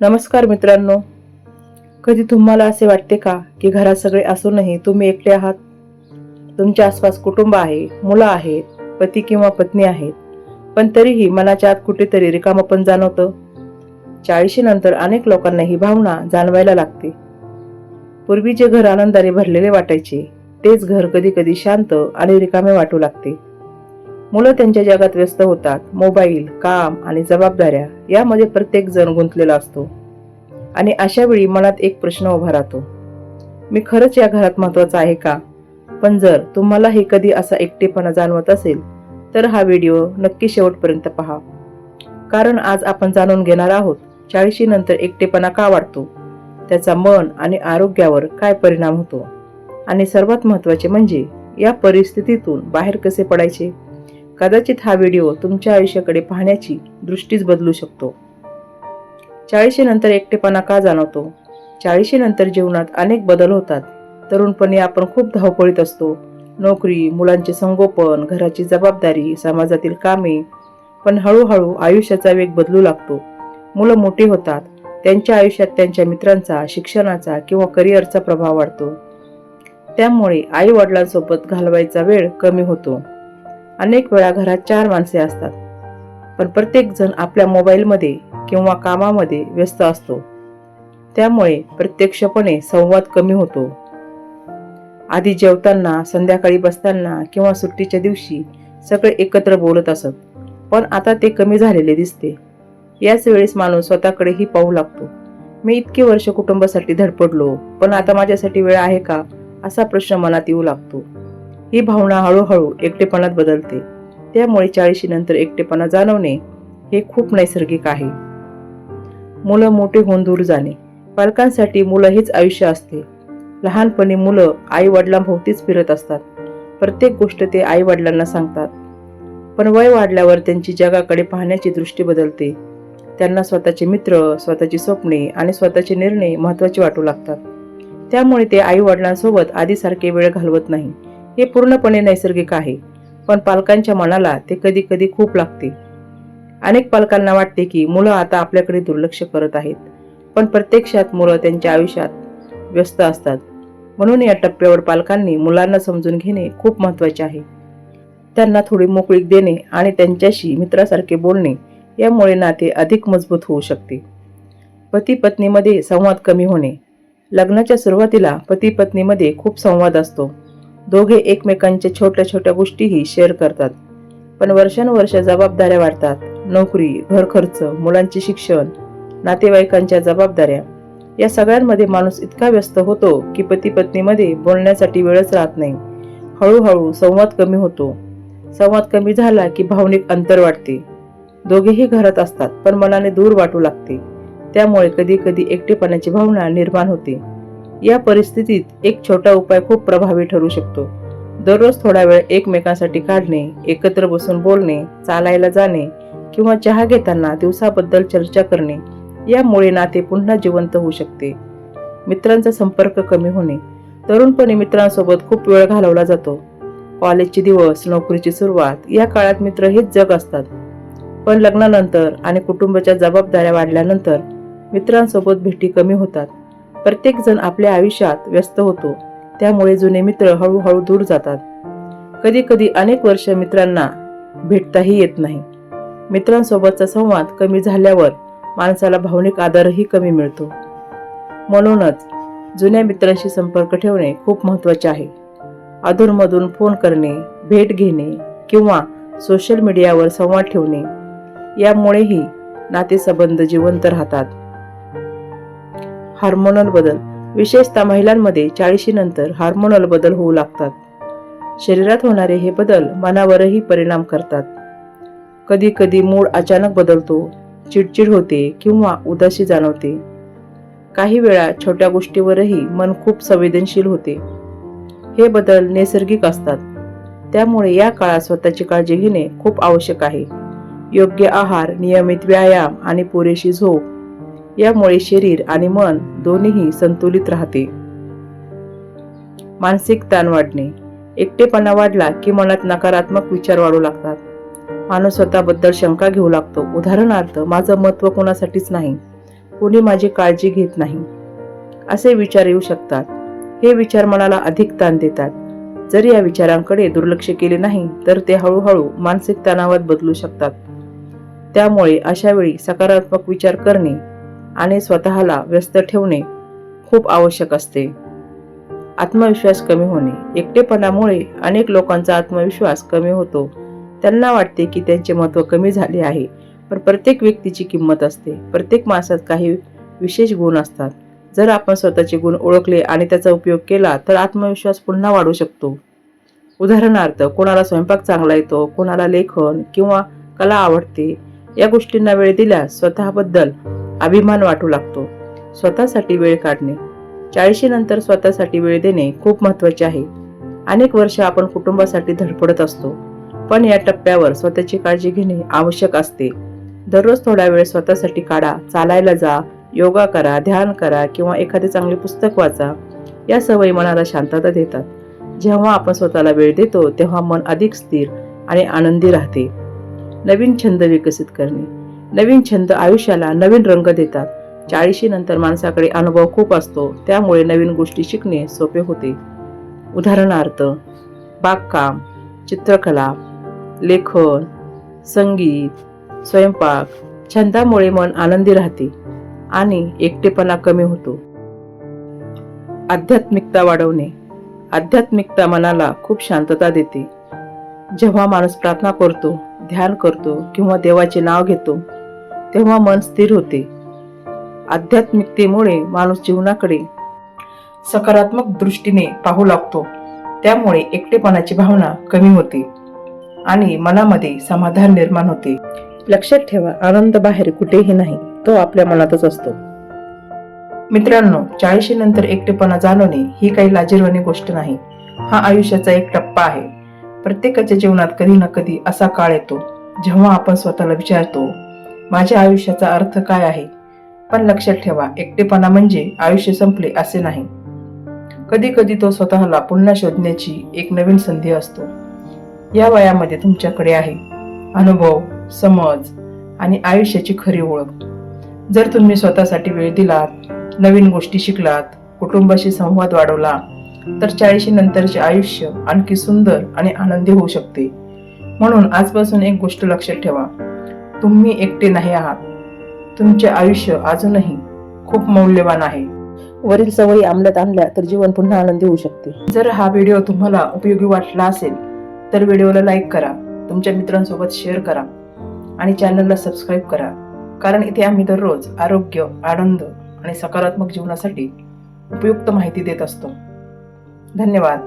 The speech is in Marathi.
नमस्कार मित्रांनो. कधी तुम्हाला असे वाटते का की घरात सगळे असूनही तुम्ही एकटे आहात? तुमच्या आसपास कुटुंब आहे, मुलं आहेत, पती किंवा पत्नी आहेत, पण तरीही मनाच्या आत कुठेतरी रिकामपण जाणवतं. 40 नंतर अनेक लोकांना ही भावना जाणवायला लागते. पूर्वी जे घर आनंदाने भरलेले वाटायचे तेच घर कधी कधी शांत आणि रिकामे वाटू लागते. मुलं त्यांच्या जगात व्यस्त होतात. मोबाईल, काम आणि जबाबदाऱ्या यामध्ये प्रत्येक जण गुंतलेला असतो. आणि अशा वेळी मनात एक प्रश्न उभा राहतो, मी खरंच या घरात महत्वाचा आहे का? पण जर तुम्हाला हे कधी असा एकटेपणा जाणवत असेल तर हा व्हिडिओ नक्की शेवटपर्यंत पहा. कारण आज आपण जाणून घेणार आहोत 40 नंतर एकटेपणा का वाटतो, त्याचा मन आणि आरोग्यावर काय परिणाम होतो, आणि सर्वात महत्त्वाचे म्हणजे या परिस्थितीतून बाहेर कसे पडायचे. कदाचित हा व्हिडिओ तुमच्या आयुष्याकडे पाहण्याची दृष्टीच बदलू शकतो. 40 नंतर एकटेपणा का जाणवतो? 40 नंतर जीवनात अनेक बदल होतात. तरुणपणी आपण खूप धावपळीत असतो. नोकरी, मुलांचे संगोपन, घराची जबाबदारी, समाजातील कामे. पण हळूहळू आयुष्याचा वेग बदलू लागतो. मुलं मोठी होतात. त्यांच्या आयुष्यात त्यांच्या मित्रांचा, शिक्षणाचा किंवा करिअरचा प्रभाव वाढतो. त्यामुळे आई वडिलांसोबत घालवायचा वेळ कमी होतो. अनेक वेळा घरात 4 माणसे असतात, पण प्रत्येक जण आपल्या मोबाईलमध्ये किंवा कामामध्ये व्यस्त असतो. त्यामुळे प्रत्यक्षपणे संवाद कमी होतो. आधी जेवताना, संध्याकाळी बसताना किंवा सुट्टीच्या दिवशी सगळे एकत्र बोलत असत, पण आता ते कमी झालेले दिसते. याच वेळेस माणूस स्वतःकडेही पाहू लागतो. मी इतकी वर्ष कुटुंबासाठी धडपडलो, पण आता माझ्यासाठी वेळ आहे का, असा प्रश्न मनात येऊ लागतो. ही भावना हळूहळू एकटेपणात बदलते. त्यामुळे 40 नंतर एकटेपणा जाणवणे हे खूप नैसर्गिक आहे. मुलं मोठे होऊन दूर जाणे. पालकांसाठी मुलं हेच आयुष्य असते. लहानपणी मुलं आई वडिलांभोवतीच फिरत असतात. प्रत्येक गोष्ट ते आई वडिलांना सांगतात. पण वय वाढल्यावर त्यांची जगाकडे पाहण्याची दृष्टी बदलते. त्यांना स्वतःचे मित्र, स्वतःची स्वप्ने आणि स्वतःचे निर्णय महत्त्वाचे वाटू लागतात. त्यामुळे ते आई वडिलांसोबत आधीसारखे वेळ घालवत नाही. हे पूर्णपणे नैसर्गिक आहे, पण पालकांच्या मनाला ते कधी कधी खूप लागते. अनेक पालकांना वाटते की मुलं आता आपल्याकडे दुर्लक्ष करत आहेत, पण प्रत्यक्षात मुलं त्यांच्या आयुष्यात व्यस्त असतात. म्हणून या टप्प्यावर पालकांनी मुलांना समजून घेणे खूप महत्त्वाचे आहे. त्यांना थोडी मोकळीक देणे आणि त्यांच्याशी मित्रासारखे बोलणे यामुळे नाते अधिक मजबूत होऊ शकते. पती पत्नीमध्ये संवाद कमी होणे. लग्नाच्या सुरुवातीला पती पत्नीमध्ये खूप संवाद असतो. दोघे एकमेकांच्या छोट्या छोट्या गोष्टीही शेअर करतात. पण वर्षानुवर्ष जबाबदाऱ्या वाढतात. नोकरी, घर खर्च, मुलांचे शिक्षण, नातेवाईकांच्या जबाबदाऱ्या या सगळ्यांमध्ये माणूस इतका व्यस्त होतो की पती पत्नीमध्ये बोलण्यासाठी वेळच राहत नाही. हळूहळू संवाद कमी होतो. संवाद कमी झाला की भावनिक अंतर वाढते. दोघेही घरात असतात, पण मनाने दूर वाटू लागते. त्यामुळे कधी कधी एकटेपणाची भावना निर्माण होते. या परिस्थितीत एक छोटा उपाय खूप प्रभावी ठरू शकतो. दररोज थोडा वेळ एकमेकांसाठी काढणे, एकत्र बसून बोलणे, चालायला जाणे किंवा चहा घेताना दिवसाबद्दल चर्चा करणे यामुळे नाते पुन्हा जिवंत होऊ शकते. मित्रांचा संपर्क कमी होणे. तरुणपणी मित्रांसोबत खूप वेळ घालवला जातो. कॉलेजचे दिवस, नोकरीची सुरुवात या काळात मित्र हेच जग असतात. पण लग्नानंतर आणि कुटुंबाच्या जबाबदाऱ्या वाढल्यानंतर मित्रांसोबत भेटी कमी होतात. प्रत्येक जण आपल्या आयुष्यात व्यस्त होतो. त्यामुळे जुने मित्र हळूहळू दूर जातात. कधी कधी अनेक वर्ष मित्रांना भेटताही येत नाही. मित्रांसोबतचा संवाद कमी झाल्यावर माणसाला भावनिक आधारही कमी मिळतो. म्हणूनच जुन्या मित्रांशी संपर्क ठेवणे खूप महत्त्वाचे आहे. अधूनमधून फोन करणे, भेट घेणे किंवा सोशल मीडियावर संवाद ठेवणे यामुळेही नातेसंबंध जिवंत राहतात. हार्मोनल बदल. विशेषतः महिलांमध्ये 40 नंतर हार्मोनल बदल होऊ लागतात. शरीरात होणारे हे बदल मनावरही परिणाम करतात. कधी कधी मूड अचानक बदलतो, चिडचिड होते किंवा उदासी जाणवते. काही वेळा छोट्या गोष्टीवरही मन खूप संवेदनशील होते. हे बदल नैसर्गिक असतात. त्यामुळे या काळात स्वतःची काळजी घेणे खूप आवश्यक आहे. योग्य आहार, नियमित व्यायाम आणि पुरेशी झोप यामुळे शरीर आणि मन दोन्हीही संतुलित राहते. मानसिक ताण वाढणे. एकटेपणा वाढला की मनात नकारात्मक विचार वाढू लागतात. माणूस स्वतःबद्दल शंका घेऊ लागतो. उदाहरणार्थ, माझं महत्त्व कोणासाठीच नाही, कोणी माझी काळजी घेत नाही, असे विचार येऊ शकतात. हे विचार मनाला अधिक ताण देतात. जर या विचारांकडे दुर्लक्ष केले नाही तर ते हळूहळू मानसिक तणावात बदलू शकतात. त्यामुळे अशा वेळी सकारात्मक विचार करणे आणि स्वतःला व्यस्त ठेवणे खूप आवश्यक असते. आत्मविश्वास कमी होणे. एकटेपणामुळे अनेक लोकांचा आत्मविश्वास कमी होतो. त्यांना वाटते की त्यांचे महत्त्व कमी झाले आहे. पण प्रत्येक व्यक्तीची किंमत असते. प्रत्येक माणसात काही विशेष गुण असतात. जर आपण स्वतःचे गुण ओळखले आणि त्याचा उपयोग केला तर आत्मविश्वास पुन्हा वाढू शकतो. उदाहरणार्थ, कोणाला स्वयंपाक चांगला येतो, कोणाला लेखन किंवा कला आवडते. या गोष्टींना वेळ दिल्यास स्वतःबद्दल अभिमान वाटू लागतो. स्वतःसाठी वेळ काढणे. 40 नंतर स्वतःसाठी वेळ देणे खूप महत्त्वाचे आहे. अनेक वर्ष आपण कुटुंबासाठी धडपडत असतो, पण या टप्प्यावर स्वतःची काळजी घेणे आवश्यक असते. दररोज थोडा वेळ स्वतःसाठी काढा. चालायला जा, योगा करा, ध्यान करा किंवा एखादे चांगले पुस्तक वाचा. या सवयी मनाला शांतता देतात. जेव्हा आपण स्वतःला वेळ देतो तेव्हा मन अधिक स्थिर आणि आनंदी राहते. नवीन छंद विकसित करणे. नवीन छंद आयुष्याला नवीन रंग देतात. 40 नंतर माणसाकडे अनुभव खूप असतो, त्यामुळे नवीन गोष्टी शिकणे सोपे होते. उदाहरणार्थ, बागकाम, चित्रकला, लेखन, संगीत, स्वयंपाक. छंदामुळे मन आनंदी राहते आणि एकटेपणा कमी होतो. आध्यात्मिकता वाढवणे. आध्यात्मिकता मनाला खूप शांतता देते. जेव्हा माणूस प्रार्थना करतो, ध्यान करतो किंवा देवाचे नाव घेतो तेव्हा मन स्थिर होते. आध्यात्मिकतेमुळे माणूस जीवनाकडे सकारात्मक दृष्टीने पाहू लागतो. त्यामुळे एकटेपणाची भावना कमी होते आणि मनामध्ये समाधान निर्माण होते. लक्षात ठेवा, आनंद बाहेर कुठेही नाही, तो आपल्या मनातच असतो. मित्रांनो, 40 नंतर एकटेपणा जाणवणे ही काही लाजिरवाणी गोष्ट नाही. हा आयुष्याचा एक टप्पा आहे. प्रत्येकाच्या जीवनात कधी ना कधी असा काळ येतो जेव्हा आपण स्वतःला विचारतो, माझ्या आयुष्याचा अर्थ काय आहे? पण लक्षात ठेवा, एकटेपणा म्हणजे आयुष्य संपले असे नाही. कधी कधी तो स्वतःला पुन्हा शोधण्याची एक नवीन संधी असतो. या वयामध्ये तुमच्याकडे आहे अनुभव, समज आणि आयुष्याची खरी ओळख. जर तुम्ही स्वतःसाठी वेळ दिलात, नवीन गोष्टी शिकलात, कुटुंबाशी संवाद वाढवला तर 40 नंतरचे आयुष्य आणखी सुंदर आणि आनंदी होऊ शकते. म्हणून आजपासून एक गोष्ट लक्षात ठेवा, तुम्ही एकटे नाही आहात. तुमचे आयुष्य अजूनही खूप मौल्यवान आहे. वरील सवयी अंमलात आणल्या तर जीवन पुन्हा आनंदी होऊ शकते. जर हा व्हिडिओ तुम्हाला उपयोगी वाटला असेल तर व्हिडिओला लाईक करा, तुमच्या मित्रांसोबत शेअर करा आणि चॅनलला सबस्क्राईब करा. कारण इथे आम्ही दररोज आरोग्य, आनंद आणि सकारात्मक जीवनासाठी उपयुक्त माहिती देत असतो. धन्यवाद.